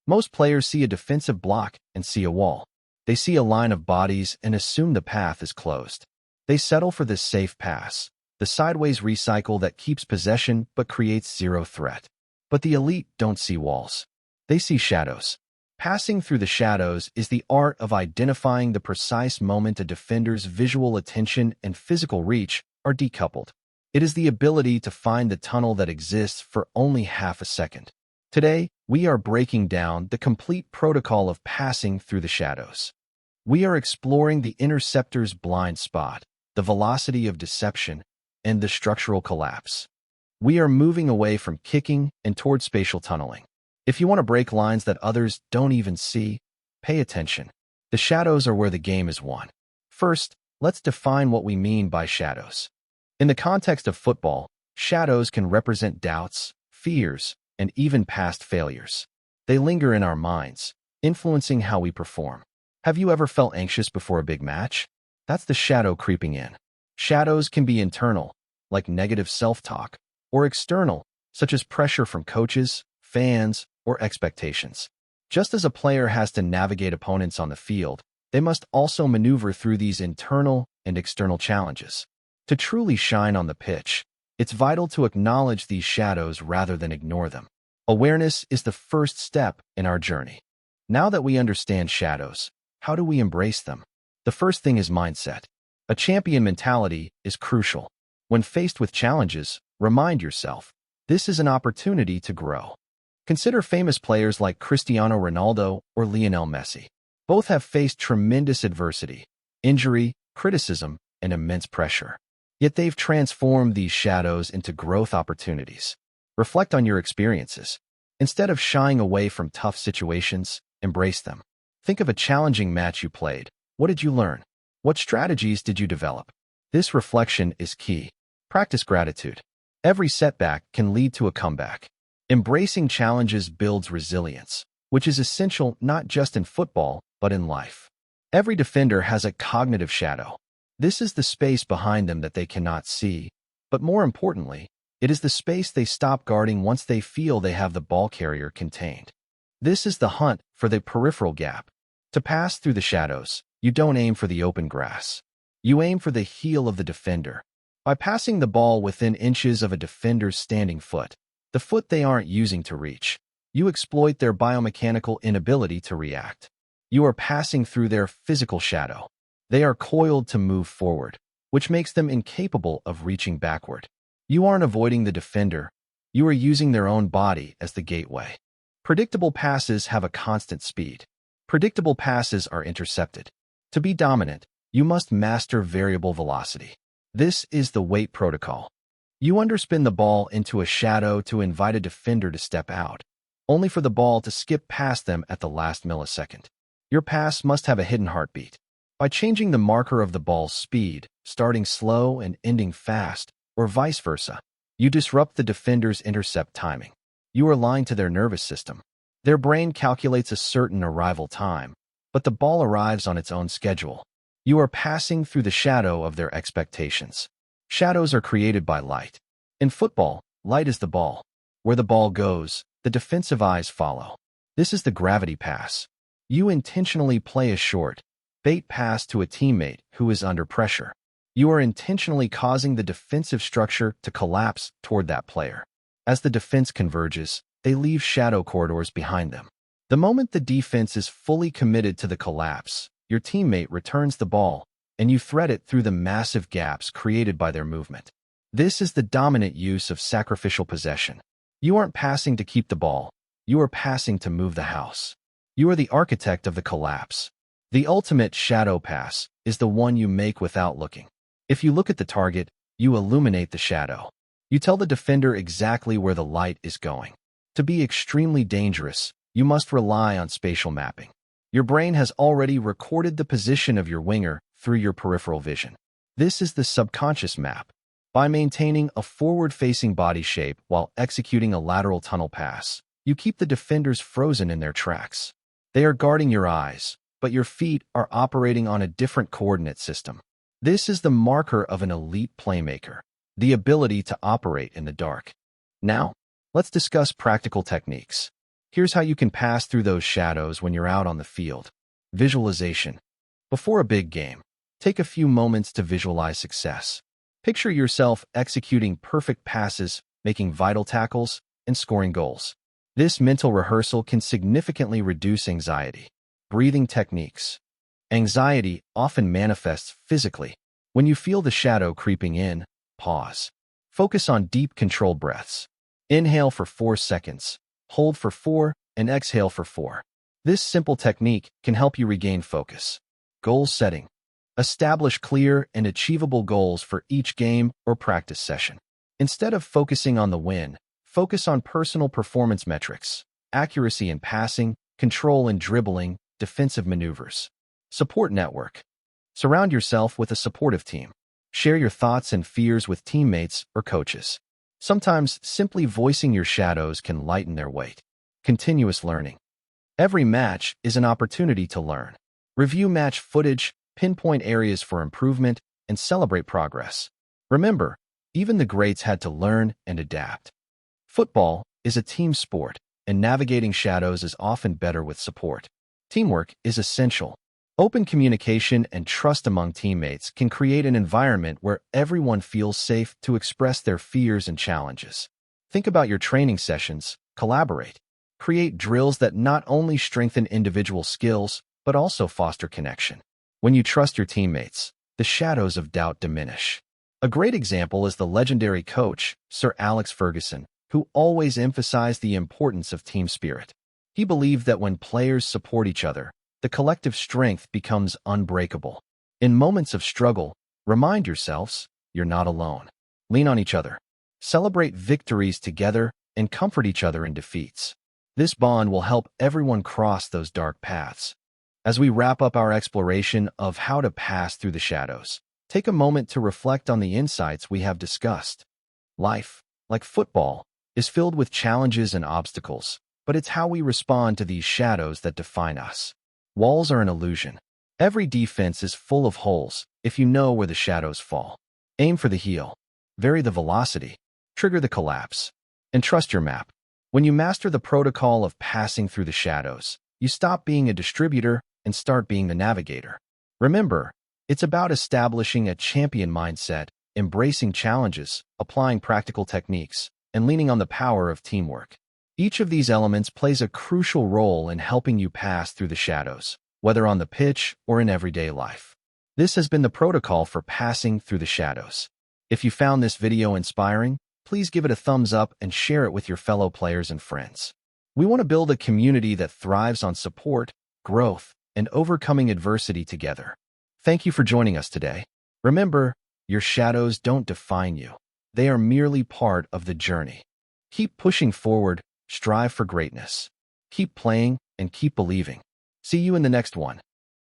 Most players see a defensive block and see a wall. They see a line of bodies and assume the path is closed. They settle for this safe pass, the sideways recycle that keeps possession but creates zero threat. But the elite don't see walls. They see shadows. Passing through the shadows is the art of identifying the precise moment a defender's visual attention and physical reach are decoupled. It is the ability to find the tunnel that exists for only half a second. Today, we are breaking down the complete protocol of passing through the shadows. We are exploring the Interceptor's blind spot, the velocity of deception, and the structural collapse. We are moving away from kicking and toward spatial tunneling. If you want to break lines that others don't even see, pay attention. The shadows are where the game is won. First, let's define what we mean by shadows. In the context of football, shadows can represent doubts, fears, and even past failures. They linger in our minds, influencing how we perform. Have you ever felt anxious before a big match? That's the shadow creeping in. Shadows can be internal, like negative self-talk, or external, such as pressure from coaches, fans, or expectations. Just as a player has to navigate opponents on the field, they must also maneuver through these internal and external challenges. To truly shine on the pitch, it's vital to acknowledge these shadows rather than ignore them. Awareness is the first step in our journey. Now that we understand shadows, how do we embrace them? The first thing is mindset. A champion mentality is crucial. When faced with challenges, remind yourself, this is an opportunity to grow. Consider famous players like Cristiano Ronaldo or Lionel Messi. Both have faced tremendous adversity, injury, criticism, and immense pressure. Yet they've transformed these shadows into growth opportunities. Reflect on your experiences. Instead of shying away from tough situations, embrace them. Think of a challenging match you played. What did you learn? What strategies did you develop? This reflection is key. Practice gratitude. Every setback can lead to a comeback. Embracing challenges builds resilience, which is essential not just in football, but in life. Every defender has a cognitive shadow. This is the space behind them that they cannot see, but more importantly, it is the space they stop guarding once they feel they have the ball carrier contained. This is the hunt for the peripheral gap. To pass through the shadows, you don't aim for the open grass. You aim for the heel of the defender. By passing the ball within inches of a defender's standing foot, the foot they aren't using to reach, you exploit their biomechanical inability to react. You are passing through their physical shadow. They are coiled to move forward, which makes them incapable of reaching backward. You aren't avoiding the defender. You are using their own body as the gateway. Predictable passes have a constant speed. Predictable passes are intercepted. To be dominant, you must master variable velocity. This is the wait protocol. You underspin the ball into a shadow to invite a defender to step out, only for the ball to skip past them at the last millisecond. Your pass must have a hidden heartbeat. By changing the marker of the ball's speed, starting slow and ending fast, or vice versa, you disrupt the defender's intercept timing. You are lying to their nervous system. Their brain calculates a certain arrival time, but the ball arrives on its own schedule. You are passing through the shadow of their expectations. Shadows are created by light. In football, light is the ball. Where the ball goes, the defensive eyes follow. This is the gravity pass. You intentionally play a short, bait pass to a teammate who is under pressure. You are intentionally causing the defensive structure to collapse toward that player. As the defense converges, they leave shadow corridors behind them. The moment the defense is fully committed to the collapse, your teammate returns the ball, and you thread it through the massive gaps created by their movement. This is the dominant use of sacrificial possession. You aren't passing to keep the ball. You are passing to move the house. You are the architect of the collapse. The ultimate shadow pass is the one you make without looking. If you look at the target, you illuminate the shadow. You tell the defender exactly where the light is going. To be extremely dangerous, you must rely on spatial mapping. Your brain has already recorded the position of your winger through your peripheral vision. This is the subconscious map. By maintaining a forward-facing body shape while executing a lateral tunnel pass, you keep the defenders frozen in their tracks. They are guarding your eyes, but your feet are operating on a different coordinate system. This is the marker of an elite playmaker, the ability to operate in the dark. Now, let's discuss practical techniques. Here's how you can pass through those shadows when you're out on the field. Visualization. Before a big game, take a few moments to visualize success. Picture yourself executing perfect passes, making vital tackles, and scoring goals. This mental rehearsal can significantly reduce anxiety. Breathing techniques. Anxiety often manifests physically. When you feel the shadow creeping in, pause. Focus on deep, controlled breaths. Inhale for 4 seconds, hold for 4, and exhale for 4. This simple technique can help you regain focus. Goal setting. Establish clear and achievable goals for each game or practice session. Instead of focusing on the win, focus on personal performance metrics, accuracy in passing, control in dribbling, defensive maneuvers. Support network. Surround yourself with a supportive team. Share your thoughts and fears with teammates or coaches. Sometimes simply voicing your shadows can lighten their weight. Continuous learning. Every match is an opportunity to learn. Review match footage, pinpoint areas for improvement, and celebrate progress. Remember, even the greats had to learn and adapt. Football is a team sport, and navigating shadows is often better with support. Teamwork is essential. Open communication and trust among teammates can create an environment where everyone feels safe to express their fears and challenges. Think about your training sessions, collaborate. Create drills that not only strengthen individual skills, but also foster connection. When you trust your teammates, the shadows of doubt diminish. A great example is the legendary coach, Sir Alex Ferguson, who always emphasized the importance of team spirit. He believed that when players support each other, the collective strength becomes unbreakable. In moments of struggle, remind yourselves you're not alone. Lean on each other. Celebrate victories together and comfort each other in defeats. This bond will help everyone cross those dark paths. As we wrap up our exploration of how to pass through the shadows, take a moment to reflect on the insights we have discussed. Life, like football, is filled with challenges and obstacles, but it's how we respond to these shadows that define us. Walls are an illusion. Every defense is full of holes if you know where the shadows fall. Aim for the heel. Vary the velocity. Trigger the collapse. And trust your map. When you master the protocol of passing through the shadows, you stop being a distributor and start being the navigator. Remember, it's about establishing a champion mindset, embracing challenges, applying practical techniques, and leaning on the power of teamwork. Each of these elements plays a crucial role in helping you pass through the shadows, whether on the pitch or in everyday life. This has been the protocol for passing through the shadows. If you found this video inspiring, please give it a thumbs up and share it with your fellow players and friends. We want to build a community that thrives on support, growth, and overcoming adversity together. Thank you for joining us today. Remember, your shadows don't define you. They are merely part of the journey. Keep pushing forward. Strive for greatness. Keep playing and keep believing. See you in the next one.